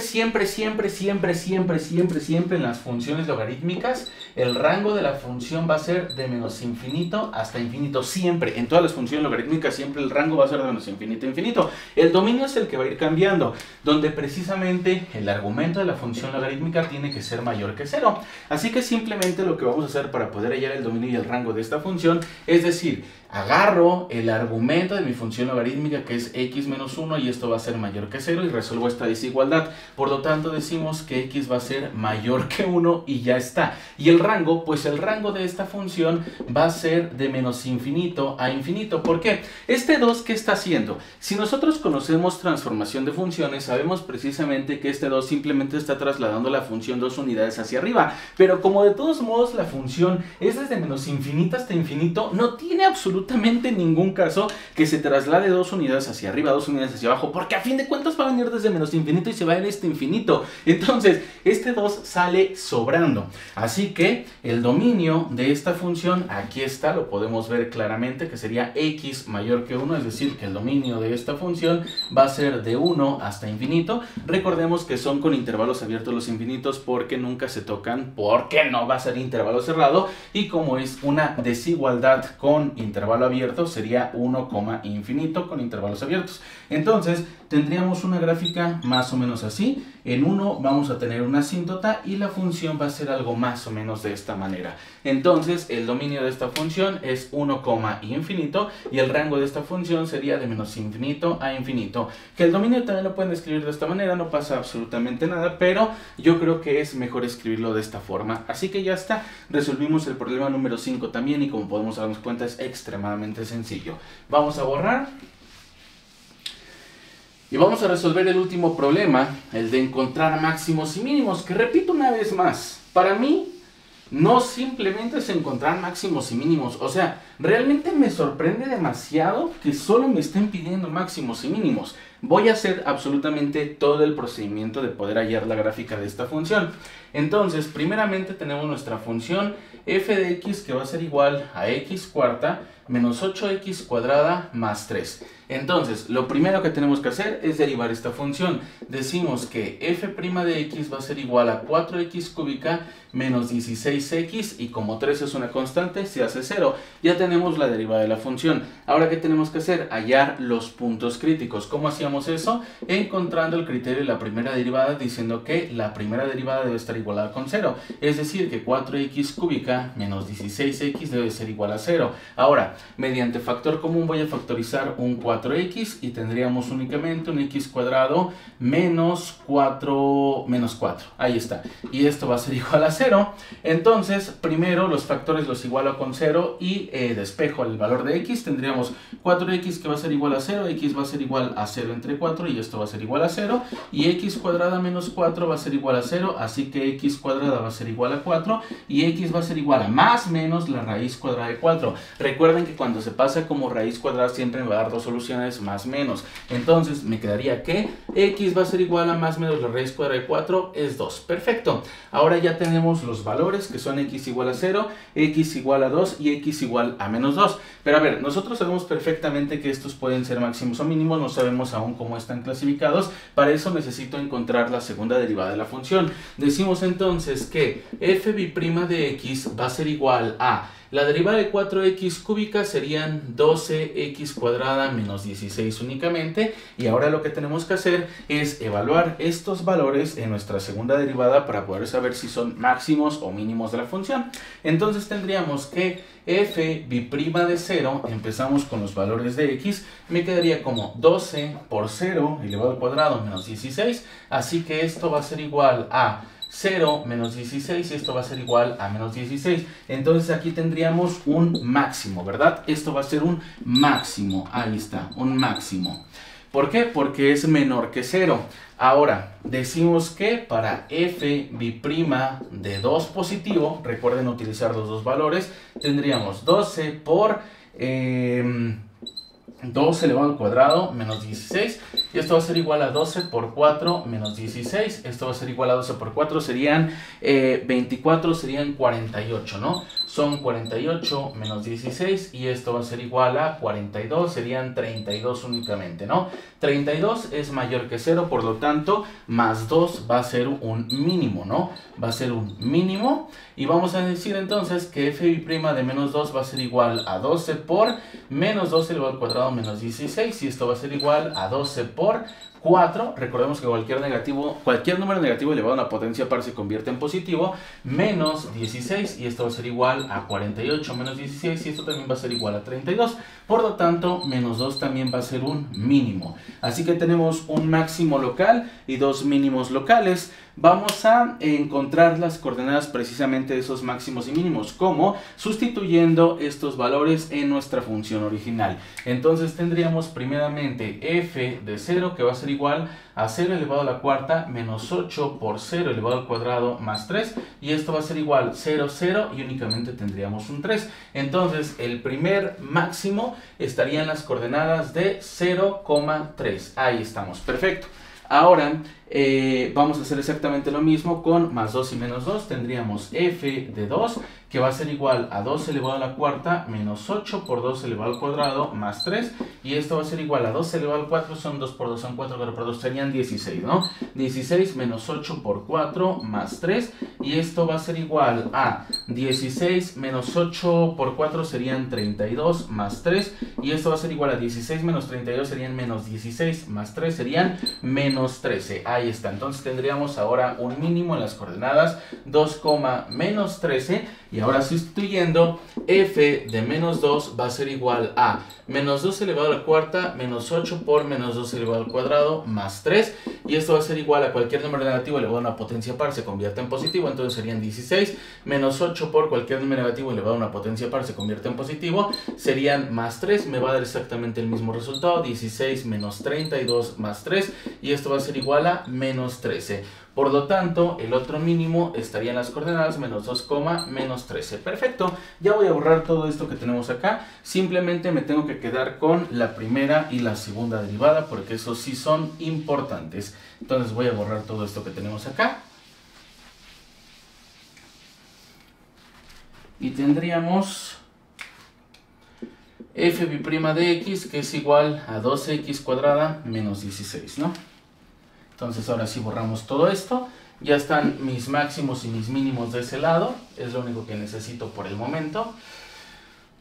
A: en las funciones logarítmicas, el rango de la función va a ser de menos infinito hasta infinito. Siempre, en todas las funciones logarítmicas, siempre el rango va a ser de menos infinito a infinito. El dominio es el que va a ir cambiando, donde precisamente el argumento de la función logarítmica tiene que ser mayor que 0. Así que simplemente lo que vamos a hacer para poder hallar el dominio y el rango de esta función, es decir, agarro el argumento de mi función logarítmica, que es x menos 1, y esto va a ser mayor que 0, y resuelvo esta desigualdad. Por lo tanto, decimos que x va a ser mayor que 1 y ya está. Y el rango, pues el rango de esta función va a ser de menos infinito a infinito. ¿Por qué? Este 2, ¿qué está haciendo? Si nosotros conocemos transformación de funciones, sabemos precisamente que este 2 simplemente está trasladando la función 2 unidades hacia arriba. Pero como de todos modos la función es desde menos infinito hasta infinito, no tiene absolutamente ningún caso que se traslade 2 unidades hacia arriba, 2 unidades hacia abajo, porque a fin de cuentas va a venir desde menos infinito y se va a ir este infinito. Entonces, este 2 sale sobrando. Así que el dominio de esta función, aquí está, lo podemos ver claramente, que sería x mayor que 1, es decir, que el dominio de esta función va a ser de 1 hasta infinito. Recordemos que son con intervalos abiertos los infinitos porque nunca se tocan, porque no va a ser intervalo cerrado, y como es una desigualdad con intervalo abierto, sería 1, infinito con intervalos abiertos. Entonces, tendríamos una gráfica más o menos así. En 1 vamos a tener una asíntota y la función va a ser algo más o menos de esta manera. Entonces, el dominio de esta función es 1, infinito, y el rango de esta función sería de menos infinito a infinito. Que el dominio también lo pueden escribir de esta manera, no pasa absolutamente nada, pero yo creo que es mejor escribirlo de esta forma. Así que ya está, resolvimos el problema número 5 también, y como podemos darnos cuenta es extremadamente sencillo. Vamos a borrar. Y vamos a resolver el último problema, el de encontrar máximos y mínimos, que repito una vez más, para mí no simplemente es encontrar máximos y mínimos, o sea, realmente me sorprende demasiado que solo me estén pidiendo máximos y mínimos. Voy a hacer absolutamente todo el procedimiento de poder hallar la gráfica de esta función. Entonces, primeramente tenemos nuestra función f de x, que va a ser igual a x cuarta menos 8x cuadrada más 3. Entonces, lo primero que tenemos que hacer es derivar esta función. Decimos que f' de x va a ser igual a 4x cúbica menos 16x, y como 3 es una constante, se hace 0. Ya tenemos la derivada de la función. Ahora, ¿qué tenemos que hacer? Hallar los puntos críticos. ¿Cómo hacíamos eso? Encontrando el criterio de la primera derivada, diciendo que la primera derivada debe estar igualada con 0. Es decir, que 4x cúbica menos 16x debe ser igual a 0. Ahora, mediante factor común voy a factorizar un 4x y tendríamos únicamente un x cuadrado menos 4. Ahí está. Y esto va a ser igual a 0. Entonces, primero los factores los igualo con 0 y despejo el valor de x. Tendríamos 4x que va a ser igual a 0, x va a ser igual a 0 entre 4 y esto va a ser igual a 0. Y x cuadrada menos 4 va a ser igual a 0, así que x cuadrada va a ser igual a 4 y x va a ser igual a más menos la raíz cuadrada de 4. Recuerden que cuando se pasa como raíz cuadrada siempre me va a dar dos soluciones más menos. Entonces me quedaría que x va a ser igual a más menos la raíz cuadrada de 4 es 2. Perfecto. Ahora ya tenemos los valores que son x igual a 0, x igual a 2 y x igual a menos 2. Pero a ver, nosotros sabemos perfectamente que estos pueden ser máximos o mínimos, no sabemos aún cómo están clasificados. Para eso necesito encontrar la segunda derivada de la función. Decimos entonces que f' de x va a ser igual a la derivada de 4x cúbica serían 12x cuadrada menos 16 únicamente, y ahora lo que tenemos que hacer es evaluar estos valores en nuestra segunda derivada para poder saber si son máximos o mínimos de la función. Entonces tendríamos que f' de 0, empezamos con los valores de x, me quedaría como 12 por 0 elevado al cuadrado menos 16, así que esto va a ser igual a 0 menos 16 y esto va a ser igual a menos 16. Entonces aquí tendríamos un máximo, ¿verdad? Esto va a ser un máximo, ahí está, un máximo. ¿Por qué? Porque es menor que 0. Ahora, decimos que para f' de 2 positivo, recuerden utilizar los dos valores, tendríamos 12 por 2 elevado al cuadrado menos 16, y esto va a ser igual a 12 por 4 menos 16, esto va a ser igual a 12 por 4, serían 24, serían 48, ¿no? Son 48 menos 16 y esto va a ser igual a 42, serían 32 únicamente, ¿no? 32 es mayor que 0, por lo tanto, más 2 va a ser un mínimo, ¿no? Va a ser un mínimo y vamos a decir entonces que f' de menos 2 va a ser igual a 12 por menos 2 elevado al cuadrado menos 16 y esto va a ser igual a 12 por 4, recordemos que cualquier número negativo elevado a una potencia par se convierte en positivo, menos 16 y esto va a ser igual a 48 menos 16 y esto también va a ser igual a 32, por lo tanto menos 2 también va a ser un mínimo. Así que tenemos un máximo local y dos mínimos locales. Vamos a encontrar las coordenadas precisamente de esos máximos y mínimos, como sustituyendo estos valores en nuestra función original. Entonces tendríamos primeramente f de 0 que va a ser igual a 0 elevado a la cuarta menos 8 por 0 elevado al cuadrado más 3 y esto va a ser igual 0, 0 y únicamente tendríamos un 3. Entonces el primer máximo estaría en las coordenadas de 0,3. Ahí estamos, perfecto. Ahora vamos a hacer exactamente lo mismo con más 2 y menos 2. Tendríamos f de 2 que va a ser igual a 2 elevado a la cuarta menos 8 por 2 elevado al cuadrado más 3. Y esto va a ser igual a 2 elevado al 4, son 2 por 2 son 4, 4 por 2 serían 16, ¿no? 16 menos 8 por 4 más 3. Y esto va a ser igual a 16 menos 8 por 4 serían 32 más 3. Y esto va a ser igual a 16 menos 32 serían menos 16 más 3 serían menos 13. Ahí está, entonces tendríamos ahora un mínimo en las coordenadas 2, menos 13 y ahora sustituyendo f de menos 2 va a ser igual a menos 2 elevado a la cuarta menos 8 por menos 2 elevado al cuadrado más 3 y esto va a ser igual a cualquier número negativo elevado a una potencia par se convierte en positivo, entonces serían 16 menos 8 por cualquier número negativo elevado a una potencia par se convierte en positivo, serían más 3, me va a dar exactamente el mismo resultado, 16 menos 32 más 3 y esto va a ser igual a menos 13. Por lo tanto, el otro mínimo estaría en las coordenadas menos 2, menos 13. Perfecto, ya voy a borrar todo esto que tenemos acá. Simplemente me tengo que quedar con la primera y la segunda derivada porque esos sí son importantes. Entonces voy a borrar todo esto que tenemos acá. Y tendríamos f' de x que es igual a 12x cuadrada menos 16, ¿no? Entonces ahora sí borramos todo esto, ya están mis máximos y mis mínimos de ese lado, es lo único que necesito por el momento.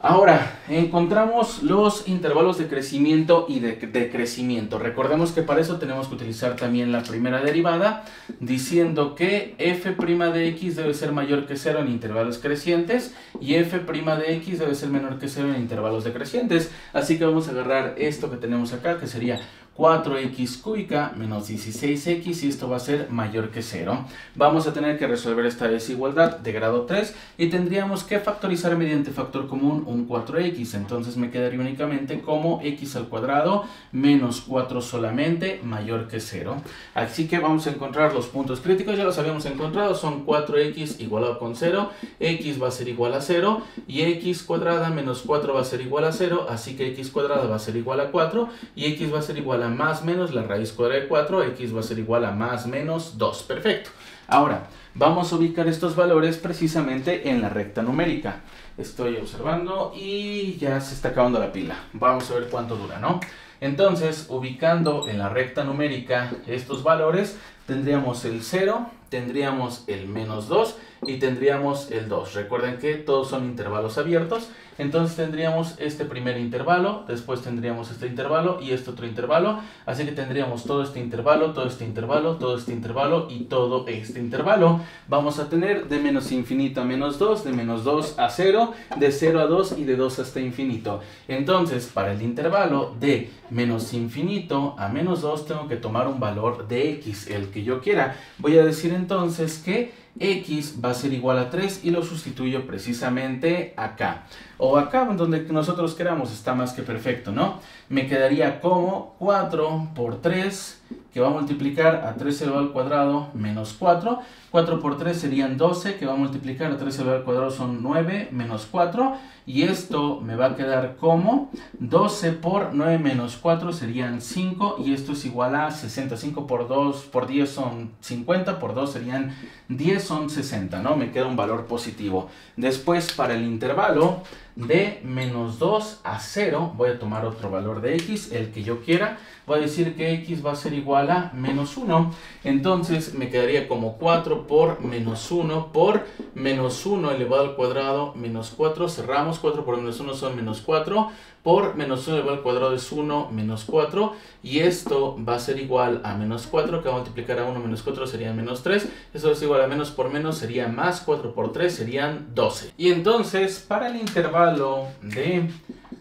A: Ahora, encontramos los intervalos de crecimiento y de decrecimiento. Recordemos que para eso tenemos que utilizar también la primera derivada, diciendo que f' de x debe ser mayor que 0 en intervalos crecientes y f' de x debe ser menor que 0 en intervalos decrecientes. Así que vamos a agarrar esto que tenemos acá, que sería 4x cúbica menos 16x y esto va a ser mayor que 0. Vamos a tener que resolver esta desigualdad de grado 3 y tendríamos que factorizar mediante factor común un 4x. Entonces me quedaría únicamente como x al cuadrado menos 4 solamente mayor que 0. Así que vamos a encontrar los puntos críticos, ya los habíamos encontrado, son 4x igualado con 0, x va a ser igual a 0 y x cuadrada menos 4 va a ser igual a 0, así que x cuadrada va a ser igual a 4 y x va a ser igual a más menos la raíz cuadrada de 4, x va a ser igual a más menos 2. Perfecto. Ahora, vamos a ubicar estos valores precisamente en la recta numérica. Estoy observando y ya se está acabando la pila. Vamos a ver cuánto dura, ¿no? Entonces, ubicando en la recta numérica estos valores, tendríamos el 0, tendríamos el menos 2 y tendríamos el 2. Recuerden que todos son intervalos abiertos. Entonces tendríamos este primer intervalo, después tendríamos este intervalo y este otro intervalo. Así que tendríamos todo este intervalo, todo este intervalo, todo este intervalo y todo este intervalo. Vamos a tener de menos infinito a menos 2, de menos 2 a 0 0, de 0 a 2 y de 2 hasta infinito. Entonces, para el intervalo de menos infinito a menos 2 tengo que tomar un valor de x, el que yo quiera. Voy a decir entonces que x va a ser igual a 3 y lo sustituyo precisamente acá. O acá, donde nosotros queramos, está más que perfecto, ¿no? Me quedaría como 4 por 3, que va a multiplicar a 3 elevado al cuadrado menos 4. 4 por 3 serían 12, que va a multiplicar a 3 elevado al cuadrado son 9 menos 4. Y esto me va a quedar como 12 por 9 menos 4 serían 5. Y esto es igual a 60. 5 por 2 por 10 son 50, por 2 serían 10, son 60, ¿no? Me queda un valor positivo. Después, para el intervalo de menos 2 a 0, voy a tomar otro valor de x, el que yo quiera. Voy a decir que x va a ser igual a menos 1. Entonces me quedaría como 4 por menos 1 por menos 1 elevado al cuadrado menos 4. Cerramos, 4 por menos 1 son menos 4. Por menos 1 elevado al cuadrado es 1 menos 4. Y esto va a ser igual a menos 4, que va a multiplicar a 1 menos 4 sería menos 3. Eso es igual a menos por menos sería más, 4 por 3 serían 12. Y entonces, para el intervalo de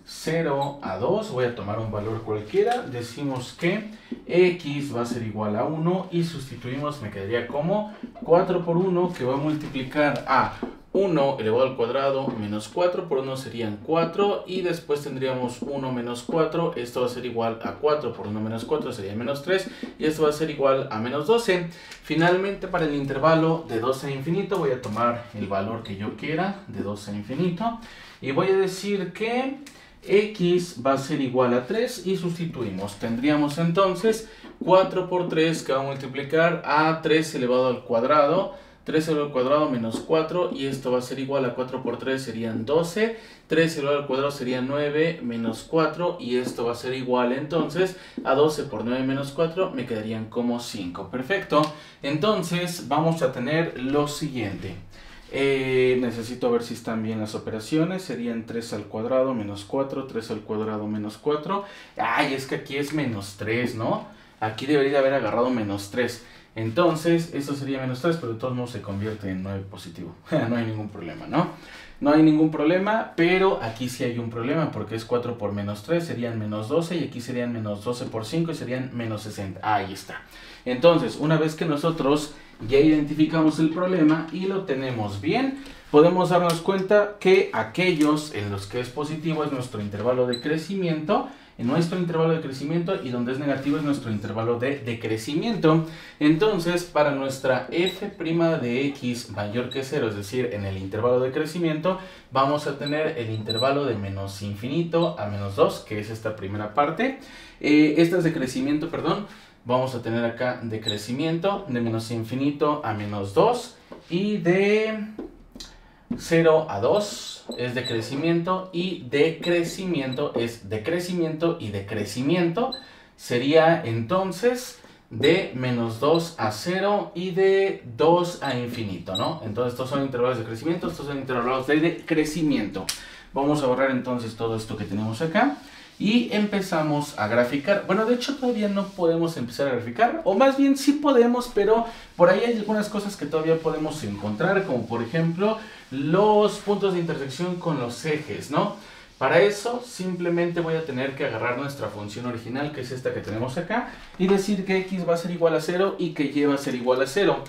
A: 0 a 2, voy a tomar un valor cualquiera. Decimos que x va a ser igual a 1 y sustituimos, me quedaría como 4 por 1, que va a multiplicar a 1 elevado al cuadrado menos 4 por 1 serían 4 y después tendríamos 1 menos 4, esto va a ser igual a 4 por 1 menos 4 sería menos 3 y esto va a ser igual a menos 12. Finalmente, para el intervalo de 12 a infinito voy a tomar el valor que yo quiera de 12 a infinito y voy a decir que x va a ser igual a 3 y sustituimos. Tendríamos entonces 4 por 3 que va a multiplicar a 3 elevado al cuadrado. 3 elevado al cuadrado menos 4 y esto va a ser igual a 4 por 3 serían 12. 3 elevado al cuadrado sería 9 menos 4 y esto va a ser igual entonces a 12 por 9 menos 4 me quedarían como 5. Perfecto. Entonces vamos a tener lo siguiente. Necesito ver si están bien las operaciones. Serían 3 al cuadrado menos 4, 3 al cuadrado menos 4. Ay, es que aquí es menos 3, ¿no? Aquí debería de haber agarrado menos 3. Entonces, esto sería menos 3, pero de todos modos se convierte en 9 positivo. No hay ningún problema, ¿no? No hay ningún problema, pero aquí sí hay un problema, porque es 4 por menos 3, serían menos 12, y aquí serían menos 12 por 5, y serían menos 60. Ahí está. Entonces, una vez que nosotros ya identificamos el problema y lo tenemos bien, podemos darnos cuenta que aquellos en los que es positivo es nuestro intervalo de crecimiento, y donde es negativo es nuestro intervalo de decrecimiento. Entonces, para nuestra f' de x mayor que 0, es decir, en el intervalo de crecimiento, vamos a tener el intervalo de menos infinito a menos 2, que es esta primera parte. Esta es de crecimiento, perdón. Vamos a tener acá de crecimiento de menos infinito a menos 2 y de 0 a 2 es de crecimiento y decrecimiento es decrecimiento y decrecimiento. Sería entonces de menos 2 a 0 y de 2 a infinito, ¿no? Entonces estos son intervalos de crecimiento, estos son intervalos de decrecimiento. Vamos a borrar entonces todo esto que tenemos acá. Y empezamos a graficar. Bueno, de hecho todavía no podemos empezar a graficar, o más bien sí podemos, pero por ahí hay algunas cosas que todavía podemos encontrar, como por ejemplo los puntos de intersección con los ejes, ¿no? Para eso simplemente voy a tener que agarrar nuestra función original, que es esta que tenemos acá, y decir que x va a ser igual a 0 y que y va a ser igual a 0.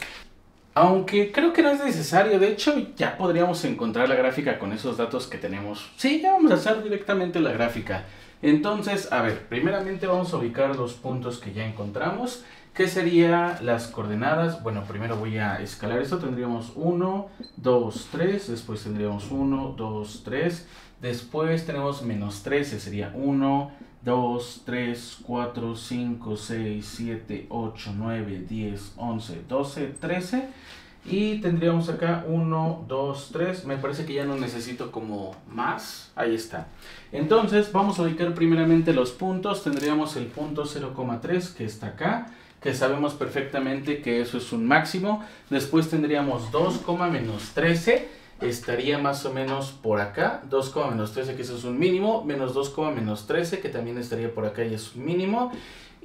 A: Aunque creo que no es necesario, de hecho ya podríamos encontrar la gráfica con esos datos que tenemos. Sí, ya vamos a hacer directamente la gráfica. Entonces, a ver, primeramente vamos a ubicar los puntos que ya encontramos. ¿Qué serían las coordenadas? Bueno, primero voy a escalar esto. Tendríamos 1, 2, 3. Después tendríamos 1, 2, 3. Después tenemos menos 13. Sería 1, 2, 3, 4, 5, 6, 7, 8, 9, 10, 11, 12, 13. Y tendríamos acá 1, 2, 3. Me parece que ya no necesito como más. Ahí está. Entonces vamos a ubicar primeramente los puntos. Tendríamos el punto 0,3 que está acá, que sabemos perfectamente que eso es un máximo. Después tendríamos 2, menos 13. Estaría más o menos por acá. 2, menos 13, que eso es un mínimo. Menos 2, menos 13, que también estaría por acá y es un mínimo.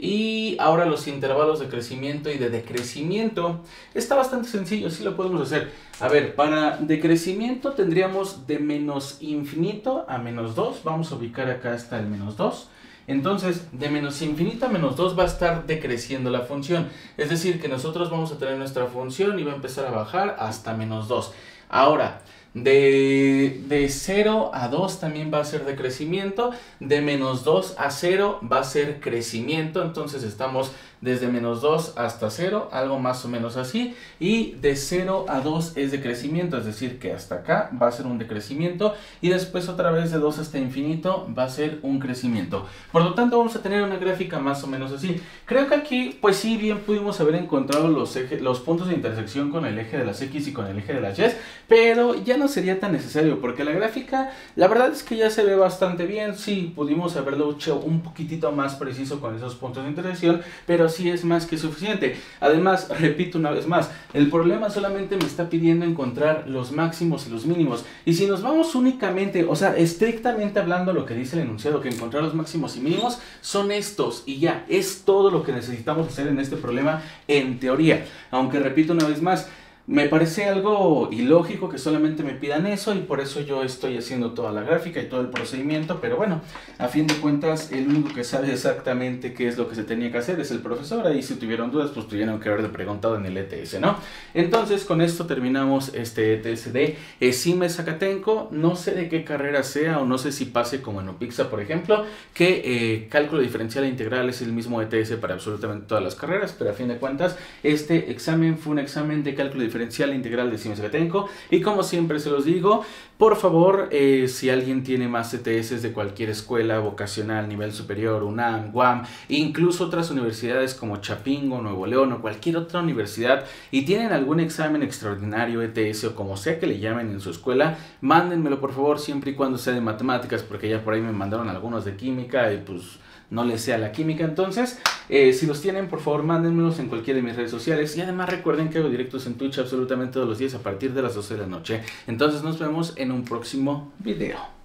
A: Y ahora los intervalos de crecimiento y de decrecimiento. Está bastante sencillo, sí lo podemos hacer. A ver, para decrecimiento tendríamos de menos infinito a menos 2. Vamos a ubicar acá hasta el menos 2. Entonces, de menos infinito a menos 2 va a estar decreciendo la función. Es decir, que nosotros vamos a tener nuestra función y va a empezar a bajar hasta menos 2. Ahora, de 0 a 2 también va a ser decrecimiento. De menos 2 a 0 va a ser crecimiento. Entonces estamos desde menos 2 hasta 0, algo más o menos así. Y de 0 a 2 es decrecimiento, es decir que hasta acá va a ser un decrecimiento. Y después otra vez de 2 hasta infinito va a ser un crecimiento. Por lo tanto vamos a tener una gráfica más o menos así. Creo que aquí pues sí bien pudimos haber encontrado los puntos de intersección con el eje de las X y con el eje de las Y. Pero ya no sería tan necesario porque la gráfica la verdad es que ya se ve bastante bien. Sí, pudimos haberlo hecho un poquitito más preciso con esos puntos de intersección, pero sí es más que suficiente. Además, repito una vez más, el problema solamente me está pidiendo encontrar los máximos y los mínimos. Y si nos vamos únicamente, o sea, estrictamente hablando lo que dice el enunciado, que encontrar los máximos y mínimos son estos y ya, es todo lo que necesitamos hacer en este problema en teoría. Aunque repito una vez más, me parece algo ilógico que solamente me pidan eso y por eso yo estoy haciendo toda la gráfica y todo el procedimiento, pero bueno, a fin de cuentas el único que sabe exactamente qué es lo que se tenía que hacer es el profesor. Ahí si tuvieron dudas pues tuvieron que haberle preguntado en el ETS, ¿no? Entonces con esto terminamos este ETS de ESIME Zacatenco. No sé de qué carrera sea o no sé si pase como en UPIXA por ejemplo, que cálculo diferencial e integral es el mismo ETS para absolutamente todas las carreras, pero a fin de cuentas este examen fue un examen de cálculo diferencial integral de ESIME Zacatenco. Y como siempre se los digo, por favor, si alguien tiene más ETS de cualquier escuela vocacional, nivel superior, UNAM, UAM, incluso otras universidades como Chapingo, Nuevo León o cualquier otra universidad y tienen algún examen extraordinario ETS o como sea que le llamen en su escuela, mándenmelo por favor siempre y cuando sea de matemáticas, porque ya por ahí me mandaron algunos de química y pues no les sea la química. Entonces, si los tienen, por favor, mándenmelos en cualquiera de mis redes sociales. Y además recuerden que hago directos en Twitch absolutamente todos los días a partir de las 12 de la noche. Entonces nos vemos en un próximo video.